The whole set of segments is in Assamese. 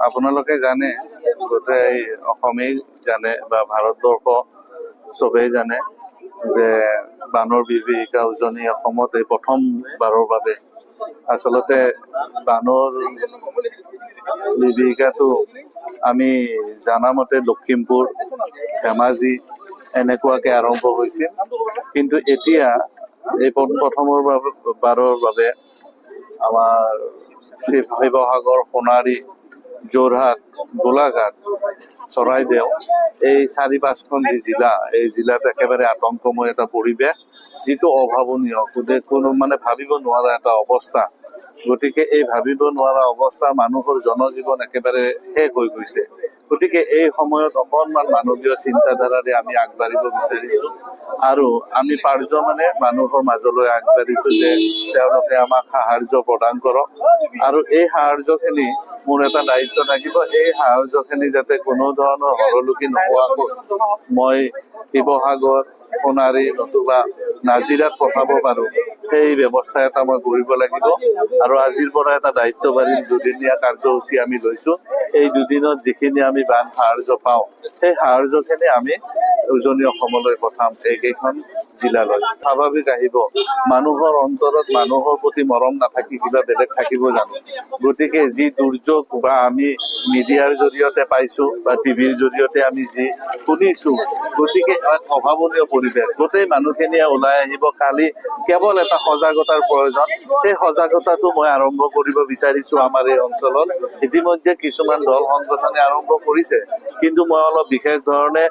আপোনালোকে জানে, গোটেই অসমেই জানে বা ভাৰতবৰ্ষ চবেই জানে যে বানৰ বিভীষিকা উজনি অসমত এই প্ৰথমবাৰৰ বাবে আচলতে বানৰ বিভীষিকাটো আমি জানামতে লখিমপুৰ, ধেমাজি এনেকুৱাকে আৰম্ভ হৈছিল। কিন্তু এতিয়া এই প্ৰথমৰ বাৰৰ বাবে আমাৰ শিৱসাগৰ, সোণাৰী, যোৰহাট, গোলাঘাট, চৰাইদেউ এই 4-5খন যি জিলা, এই জিলাত একেবাৰে আতংকময় এটা পৰিৱেশ, যিটো অভাৱনীয়, কোনো ভাবিব নোৱাৰা এটা অৱস্থা। গতিকে এই ভাবিব নোৱাৰা অৱস্থা, মানুহৰ জনজীৱন একেবাৰে শেষ হৈ গৈছে। গতিকে এই সময়ত অকণমান মানৱীয় চিন্তাধাৰাৰে আমি আগবাঢ়িব বিচাৰিছো আৰু আমি পাৰ্য মানুহৰ মাজলৈ আগবাঢ়িছো যে তেওঁলোকে আমাক সাহায্য প্ৰদান কৰক। আৰু এই সাহায্যখিনি মোৰ এটা দায়িত্ব থাকিব, এই সাহায্যখিনি যাতে কোনো ধৰণৰ হৰলুকি নোহোৱাকৈ মই শিৱসাগৰ, সোণাৰী নতুবা নাজিৰাত পঠাব পাৰো, সেই ব্যৱস্থা এটা মই কৰিব লাগিব। আৰু আজিৰ পৰা এটা দায়িত্ব বাঢ়িল, 2দিনীয়া কাৰ্যসূচী আমি লৈছো। এই 2দিনত যিখিনি আমি বান সাহায্য পাওঁ, সেই সাহায্যখিনি আমি উজনি অসমলৈ পঠাম, এইকেইখন জিলালৈ। স্বাভাৱিক আহিব, মানুহৰ অন্তৰত মানুহৰ প্ৰতি মৰম নাথাকি কিবা বেলেগ থাকিব জানো? গতিকে যি দুৰ্যোগ বা আমি মিডিয়াৰ জৰিয়তে পাইছো বা টিভিৰ জৰিয়তে আমি যি শুনিছো, গতিকে অভাৱনীয় পৰিৱেশ। গোটেই মানুহখিনিয়ে ওলাই আহিব। কালি কেৱল এটা সজাগতাৰ প্ৰয়োজন, সেই সজাগতাটো মই আৰম্ভ কৰিব বিচাৰিছো আমাৰ এই অঞ্চলত। ইতিমধ্যে কিছুমান দল সংগঠনে আৰম্ভ কৰিছে, কিন্তু মই অলপ বিশেষ ধৰণে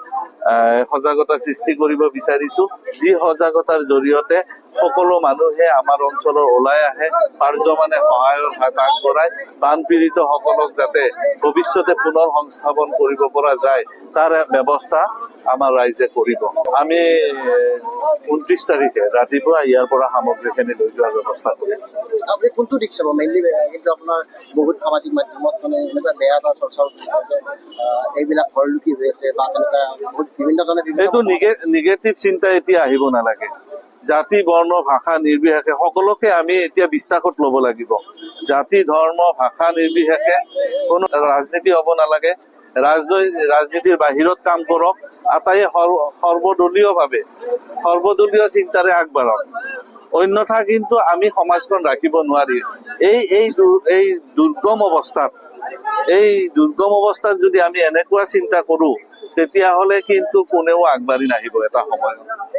সজাগতা সৃষ্টি কৰিব বিচাৰিছো, যি সজাগতাৰ জৰিয়তে সকলো মানুহে আমাৰ অঞ্চলৰ ওলাই আহে, পাৰ্য সহায়ৰ হাত আগবঢ়ায়, বানপীড়িত সকলক যাতে ভৱিষ্যতে পুনৰ সংস্থাপন কৰিব পৰা যায়, তাৰ ব্যৱস্থা আমাৰ ৰাইজে কৰিব। আমি 29 তাৰিখে ৰাতিপুৱা ইয়াৰ পৰা সামগ্ৰীখিনি লৈ যোৱাৰ ব্যৱস্থা কৰিম। আপুনি কোনটো দিশ চাব মেইনলি? কিন্তু আপোনাৰ বহুত সামাজিক মাধ্যমত এনেকুৱা বেয়া এটা চৰ্চাও চলিছে যে এইবিলাক হৰলুকি হৈ আছে বা তেনেকুৱা বহুত বিভিন্ন ধৰণে এইটো নিগেটিভ চিন্তা এতিয়া আহিব নালাগে। জাতি, বৰ্ণ, ভাষা নিৰ্বিশেষে সকলোকে আমি এতিয়া বিশ্বাসত ল'ব লাগিব। জাতি, ধৰ্ম, ভাষা নিৰ্বিশেষে কোনো ৰাজনীতি হ'ব নালাগে। ৰাজনীতিৰ বাহিৰত কাম কৰক, আটাইয়ে সৰ্বদলীয় চিন্তাৰে আগবাঢ়ক। অন্যথা কিন্তু আমি সমাজখন ৰাখিব নোৱাৰি। এই দুৰ্গম অৱস্থাত যদি আমি এনেকুৱা চিন্তা কৰো, তেতিয়াহ'লে কিন্তু কোনেও আগবাঢ়ি নাহিব এটা সময়ত।